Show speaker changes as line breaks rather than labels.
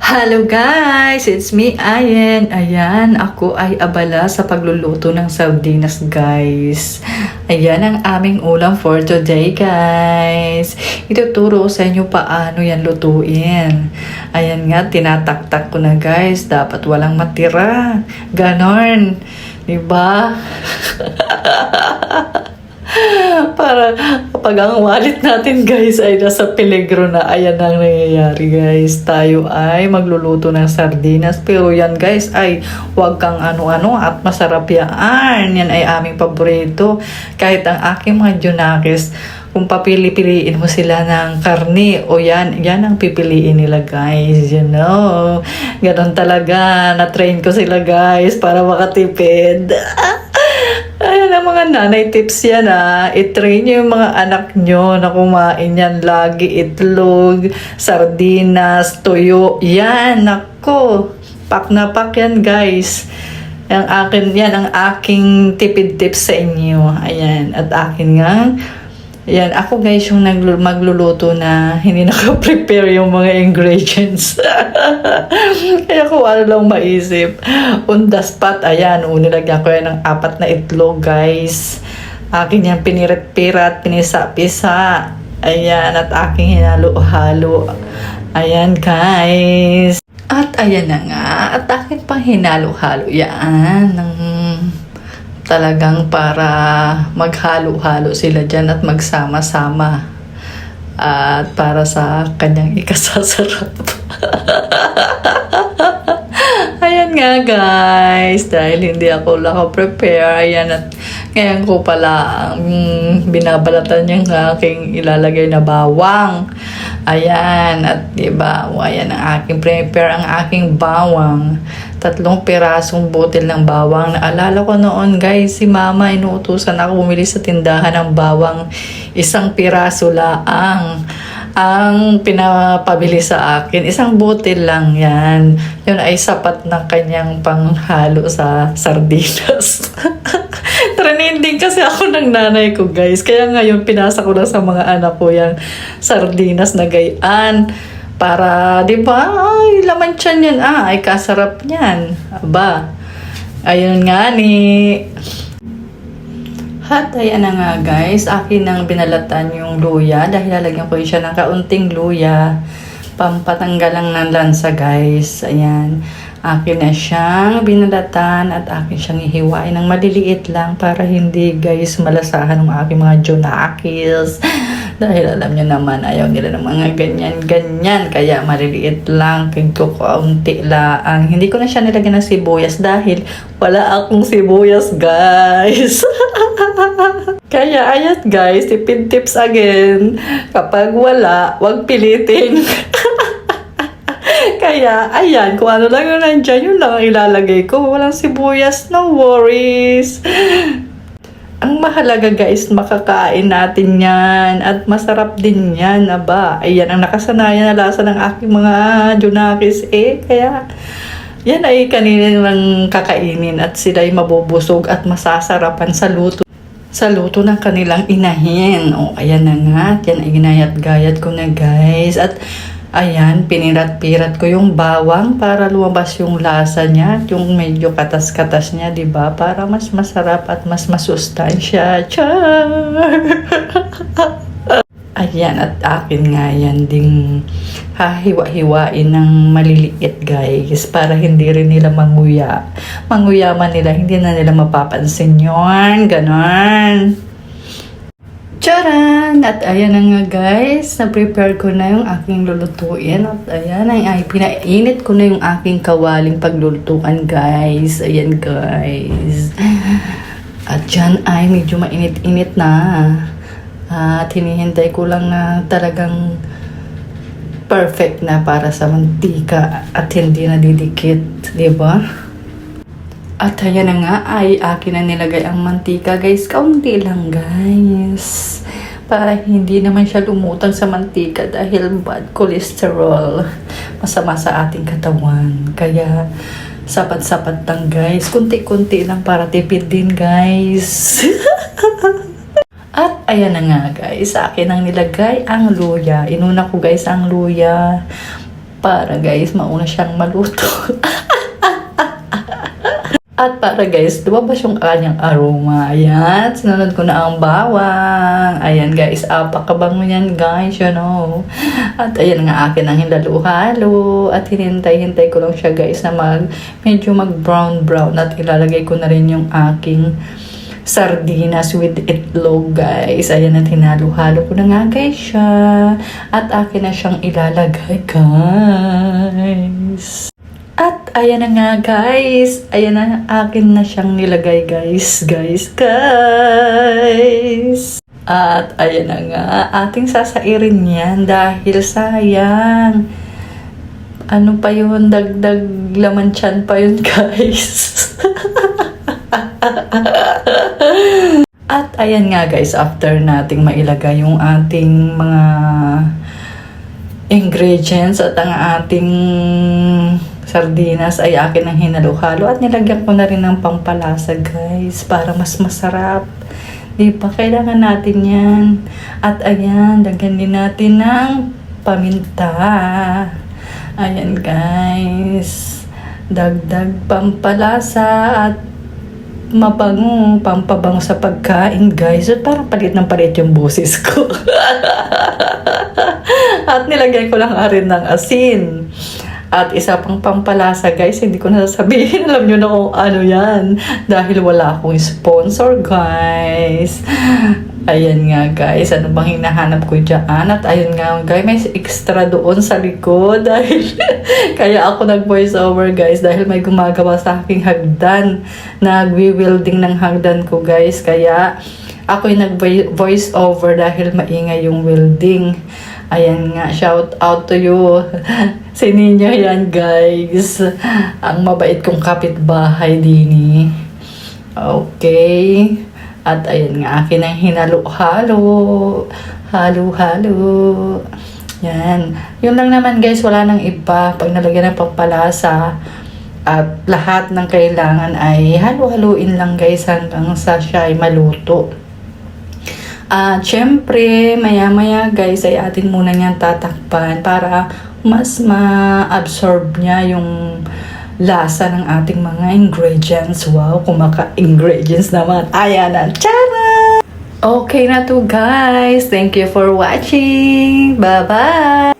Hello guys! It's me, Ayen. Ayan, ako ay abala sa pagluluto ng sardinas guys. Ayan ang aming ulam for today guys. Ituturo ko sa inyo paano yan lutuin. Ayan nga, tinataktak ko na guys. Dapat walang matira. Ganon. Diba? Para kapag ang wallet natin guys ay nasa peligro na, ayan ang nangyayari guys. Tayo ay magluluto ng sardinas. Pero yan guys ay wag kang ano-ano at masarap yan. Yan ay aming paborito. Kahit ang aking mga junakis, kung papili-piliin mo sila ng karne o yan ang pipiliin nila guys. You know, ganon talaga. Na-train ko sila guys para makatipid. Ayan ang mga nanay tips yan I-train nyo yung mga anak nyo na kumain yan lagi. Itlog, sardinas, tuyo. Yan, nako. Pak na pak yan guys. Yan ang aking tipid tips sa inyo. Ayan, at akin nga. Yan, ako guys yung magluluto na hindi naka-prepare yung mga ingredients. Kaya kung ano lang maisip. On the spot, ayan, nilagyan ko yan ng 4 na itlog guys. Akin yan pinirit-pirat, pinisa-pisa. Ayan, at aking hinalo-halo. Ayan guys. At ayan na nga, at akin pang hinalo-halo yan ng talagang para maghalo-halo sila dyan at magsama-sama at para sa kanyang ikasasarap. Ayan nga guys, dahil hindi ako naka-prepare, ayan, at ngayon ko pala binabalatan yung aking ilalagay na bawang. Ayan, at diba, ayan ang aking prepare, ang aking bawang. 3 pirasong botel ng bawang. Naalala ko noon guys, si mama inuutusan ako bumili sa tindahan ng bawang. 1 piraso laang ang pinapabili sa akin. 1 botel lang yan. Yun ay sapat na kanyang panghalo sa sardinas. Trending kasi ako ng nanay ko guys. Kaya ngayon pinasa ko na sa mga anak ko yung sardinas na gayaan. Para, di ba, ay, laman tiyan yan. Ay, kasarap niyan. Aba, ayun nga ni. At ayan na nga guys, akin nang binalatan yung luya. Dahil lalagyan ko siya ng kaunting luya. Pampatanggal lang ng lansa guys. Ayan. Akin na siyang binalatan at akin siyang ihiwain ng maliliit lang para hindi guys malasahan ng aking mga junakis. Dahil alam niyo naman, ayaw nila ng mga ganyan-ganyan. Kaya maliliit lang, kaunti lang. Hindi ko na siya nilagyan ng sibuyas dahil wala akong sibuyas, guys. Kaya ayan guys, tipid tips again. Kapag wala, wag pilitin. Kaya, ayan, kung ano lang yun nandyan, yun lang ang ilalagay ko. Walang sibuyas, no worries. Ang mahalaga guys, makakain natin yan. At masarap din yan, aba. Ayan, ang nakasanayan na lasa ng aking mga junakis Kaya, yan ay kanina lang kakainin at sila ay mabubusog at masasarapan sa luto. Sa luto ng kanilang inahin. O, ayan na nga. Yan ay ginayat-gayat ko na guys. At ayan, pinirat-pirat ko yung bawang para lumabas yung lasa niya, yung medyo katas-katas niya, di ba? Para mas masarap at mas masustansya. Char! Ayan, at akin nga yan ding hahiwa-hiwain ng maliliit guys para hindi rin nila manguya. Manguyaman nila, hindi na nila mapapansin yun. Ganon. Charan! At ayan na nga guys, na-prepare ko na yung aking lulutuin. At ayan, ay pinainit ko na yung aking kawaling paglulutuan guys. Ayan guys. At dyan ay medyo mainit-init na. At hinihintay ko lang na talagang perfect na para sa mantika at hindi nadidikit. Diba? At ayan na nga ay akin na nilagay ang mantika guys. Kaunti lang guys. Para hindi naman siya lumutang sa mantika dahil bad cholesterol. Masama sa ating katawan. Kaya sapat-sapat lang guys. Kunti-kunti lang para tipid din guys. At ayan na nga guys. Sa akin ang nilagay ang luya. Inuna ko guys ang luya para guys mauna siyang maluto. At para guys, lumabas yung kanyang aroma. Ayan, sinunod ko na ang bawang. Ayan guys, apakabango yan guys, you know. At ayan nga akin ang hinalo-halo. At hinintay-hintay ko lang siya guys na medyo mag-brown-brown. At ilalagay ko na rin yung aking sardinas with itlog guys. Ayan, at hinalo-halo ko na nga guys siya. At akin na siyang ilalagay guys. At ayan na nga guys, ayan na, akin na siyang nilagay guys. At ayan na nga, ating sasairin yan dahil sayang. Ano pa yun, dagdag laman tiyan pa yun guys. At ayan nga guys, after nating mailagay yung ating mga ingredients at ang ating sardinas ay akin ang hinalo-halo at nilagyan ko na rin ng pampalasa guys para mas masarap. Di ba? Kailangan natin yan. At ayan, lagyan din natin ng paminta. Ayan guys. Dagdag pampalasa at pampabango sa pagkain guys. At parang palit ng palit yung boses ko. At nilagyan ko lang rin ng asin. At isa pang pampalasa guys, hindi ko nasasabihin. Alam nyo na kung ano yan. Dahil wala akong sponsor guys. Ayan nga guys, ano bang hinahanap ko dyan? At ayun nga guys, may extra doon sa likod. Dahil kaya ako nag-voice over guys. Dahil may gumagawa sa aking hagdan. Nagwi-welding ng hagdan ko guys. Kaya ako yung nag-voice over dahil maingay yung welding. Ayan nga, shout out to you. Si Ninyo yan guys. Ang mabait kong kapitbahay dini. Okay. At ayan nga, akin ang hinalo-halo. Halo-halo. Yan. Yun lang naman guys, wala nang iba. Pag nalagyan ng pampalasa at lahat ng kailangan ay halo-haluin lang guys hanggang sa siya ay maluto. At syempre, maya-maya guys ay atin muna niyang tatakpan para mas ma-absorb niya yung lasa ng ating mga ingredients. Wow, kumaka-ingredients naman. Ayan na. Tara! Okay na to guys. Thank you for watching. Bye-bye!